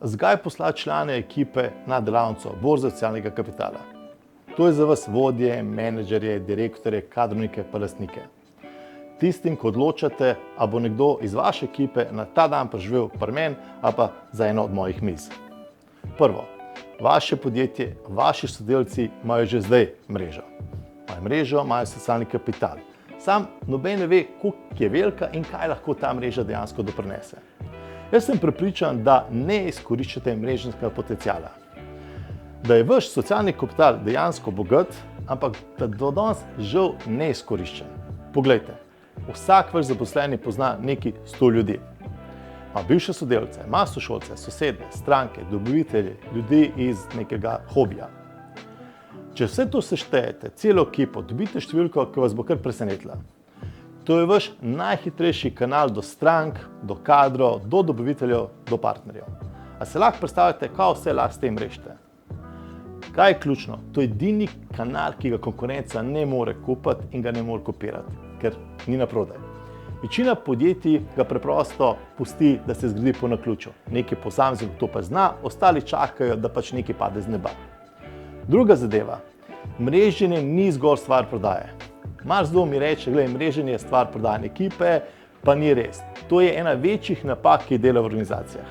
Zakaj poslati člane ekipe na delavnico borze socialnega kapitala? To je za vas vodje, menedžerje, direktorje, kadrovnike pa lastnike. Tistim, ko odločate, a bo nekdo iz vaše ekipe na ta dan preživel pri meni ali pa za eno od mojih miz. Prvo, vaše podjetje, vaši sodelavci imajo že zdaj mrežo. Imajo mrežo, imajo socialni kapital. Sam noben ne ve, koliko je velika in kaj lahko ta mreža dejansko doprinese. Jaz sem prepričan, da ne izkoriščate mreženskega potenciala. Da je vaš socialni kapital dejansko bogat, ampak da do danes žal ne izkoriščen. Poglejte, vsak vaš zaposleni pozna neki 100 ljudi. Ima bivše sodelavce, ima sošolce, sosede, stranke, dobavitelje, ljudi iz nekega hobija. Če vse to seštejete, celo ekipo, dobite številko, ki vas bo kar presenetila. To je vaš najhitrejši kanal do strank, do kadrov, do dobaviteljev, do partnerjev. A se lahko predstavljate, kaj vse lahko s tem rešite? Kaj je ključno? To je edini kanal, ki ga konkurenca ne more kupiti in ga ne more kopirati, ker ni naprodaj. Večina podjetij ga preprosto pusti, da se zgradi po naključju. Neki posameznik to pa zna, ostali čakajo, da pač nekaj pade z neba. Druga zadeva, mreženje ni zgolj stvar prodaje. Marsikdo mi reče, gledaj, mreženje je stvar prodajne ekipe, pa ni res. To je ena večjih napak, ki dela v organizacijah.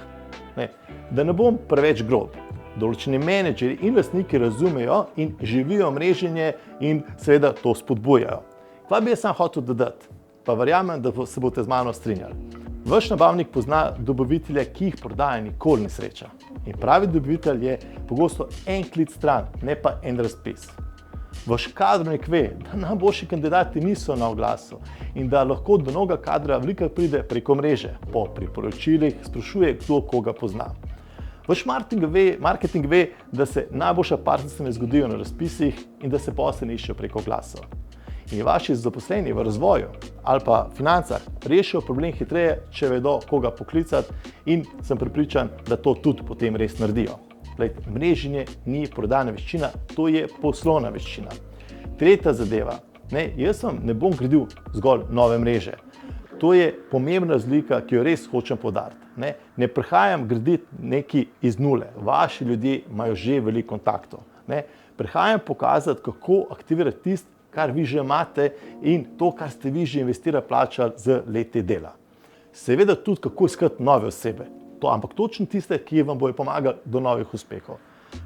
Da ne bom preveč grob, določeni menedžeri in lastniki razumejo in živijo mreženje in seveda to spodbujajo. Kaj bi jaz sam hotel dodati? Pa verjamem, da se boste z mano strinjali. Vaš nabavnik pozna dobavitelja, ki jih prodaja nikoli ne sreča. In pravi dobavitelj je pogosto en klic stran, ne pa en razpis. Vaš kadrovnik ve, da najboljši kandidati niso na oglasu in da lahko do novega kadra veliko pride preko mreže, po priporočilih, sprašuje, kdo koga pozna. Vaš marketing ve, da se najboljša partnerstva ne zgodijo na razpisih in da se posle ne iščejo preko oglasov. In vaši zaposleni v razvoju ali pa financah rešijo problem hitreje, če vedo, koga poklicati in sem prepričan, da to tudi potem res naredijo. Mreženje ni prodajna veščina, to je poslovna veščina. Tretja zadeva, jaz vam ne bom gradil zgolj nove mreže. To je pomembna razlika, ki jo res hočem poudariti. Ne prihajam graditi nekaj iz nule, vaši ljudje imajo že veliko kontaktov. Prihajam pokazati, kako aktivirati tisto, kar vi že imate in to, kar ste vi že investirali, plačali z leti dela. Seveda tudi, kako iskati nove osebe. Ampak točno tiste, ki vam bojo pomagali do novih uspehov.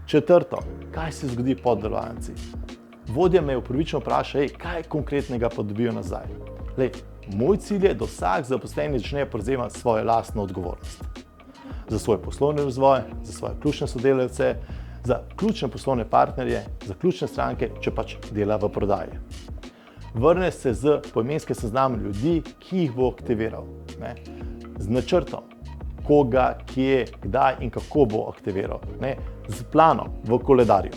Četrto, kaj se zgodi po delavnici? Vodja me upravičeno vpraša, kaj konkretnega pa dobijo nazaj. Moj cilj je, da vsak zaposleni začne prevzemati svojo lastno odgovornost. Za svoj poslovni razvoj, za svoje ključne sodelavce, za ključne poslovne partnerje, za ključne stranke, če pač dela v prodaji. Vrne se z poimenskim seznamom ljudi, ki jih bo aktiviral. Z načrtom, koga, kje, kdaj in kako bo aktiviral. Z planom v koledarju.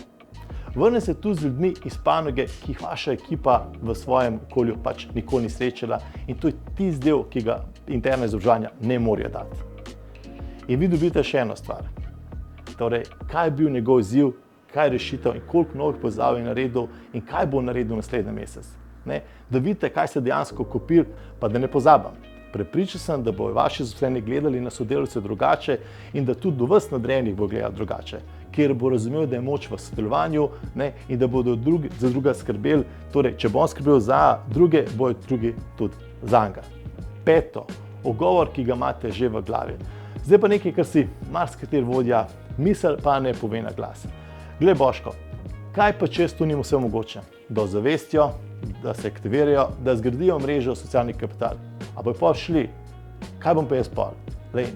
Vrne se tu z ljudmi iz panoge, ki jih vaša ekipa v svojem okolju pač nikoli ni srečala in to je tisti del, ki ga interna izobraževanja ne morejo dati. In vi dobite še eno stvar. Torej, kaj je bil njegov izziv, kaj je rešitev in koliko novih povezav je naredil in kaj bo naredil naslednji mesec. Da vidite, kaj se dejansko kopil, pa da ne pozabim. Prepričan sem, da bodo vaši zaposleni gledali na sodelavce drugače in da tudi do vas nadrejenih bo gledali drugače, ker bo razumel, da je moč v sodelovanju in da bodo za druga skrbeli. Torej, če bom skrbel za druge, bojo drugi tudi za njega. Peto, ogovor, ki ga imate že v glavi. Zdaj pa nekaj, kar si marsikateri vodja misel, pa ne pove na glas. Glej, Boško, kaj pa če to ni vse mogoče? Da ozavestijo, da se aktivirajo, da zgradijo mrežo socialnih kapital. A bojo pa šli? Kaj bom pa jaz pol?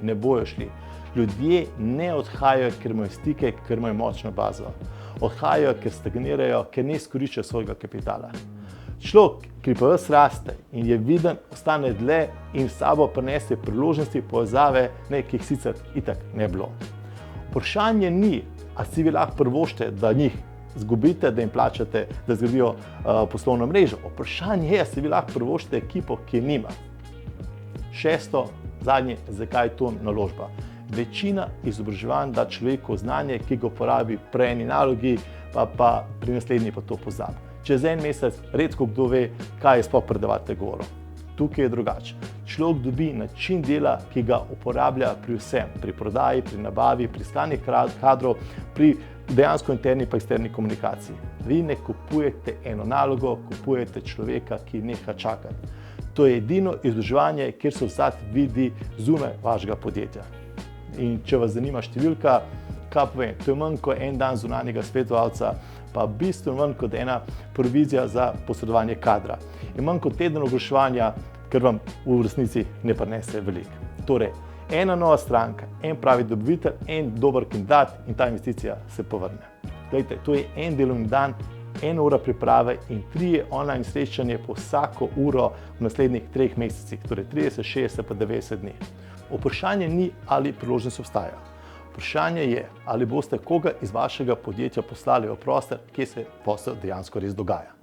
Ne bojo šli. Ljudje ne odhajajo, ker imajo stike, ker imajo močno bazo. Odhajajo, ker stagnirajo, ker ne izkoriščajo svojega kapitala. Človek, ki pa vas raste in je viden, ostane dlje in s sabo prinese priložnosti, povezave, ki jih sicer itak ne bilo. Vprašanje ni, a si vi lahko privoščite, da njih zgubite, da jim plačate, da zgradijo poslovno mrežo. Vprašanje je, a si vi lahko privoščite ekipo, ki je nima. Šesto, zadnje, zakaj je to naložba? Večina izobraževanj da človeku znanje, ki ga uporabi pri eni nalogi, pa pri naslednji pa to pozabi. Čez en mesec redko kdo ve, kaj je sploh predavatelj govoril. Tukaj je drugače. Človek dobi način dela, ki ga uporablja pri vsem, pri prodaji, pri nabavi, pri iskanju kadrov, pri dejansko interni pa eksterni komunikaciji. Vi ne kupujete eno nalogo, kupujete človeka, ki neha čakati. To je edino izdruževanje, kjer se vsak vidi zunaj vašega podjetja. In če vas zanima številka, kaj povem, to je manj kot en dan zunanjega svetovalca, pa bistveno manj kot ena provizija za posredovanje kadra. In manj kot teden oglaševanja, ker vam v resnici ne prinese veliko. Torej, ena nova stranka, en pravi dobavitelj, en dober kandidat in ta investicija se povrne. Glejte, to je en delovni dan, 1 ura priprave in 3 online srečanje po vsako uro v naslednjih 3 mesecih, torej 30, 60 pa 90 dni. Vprašanje ni, ali priložnost obstaja. Vprašanje je, ali boste koga iz vašega podjetja poslali v prostor, kje se posel dejansko res dogaja.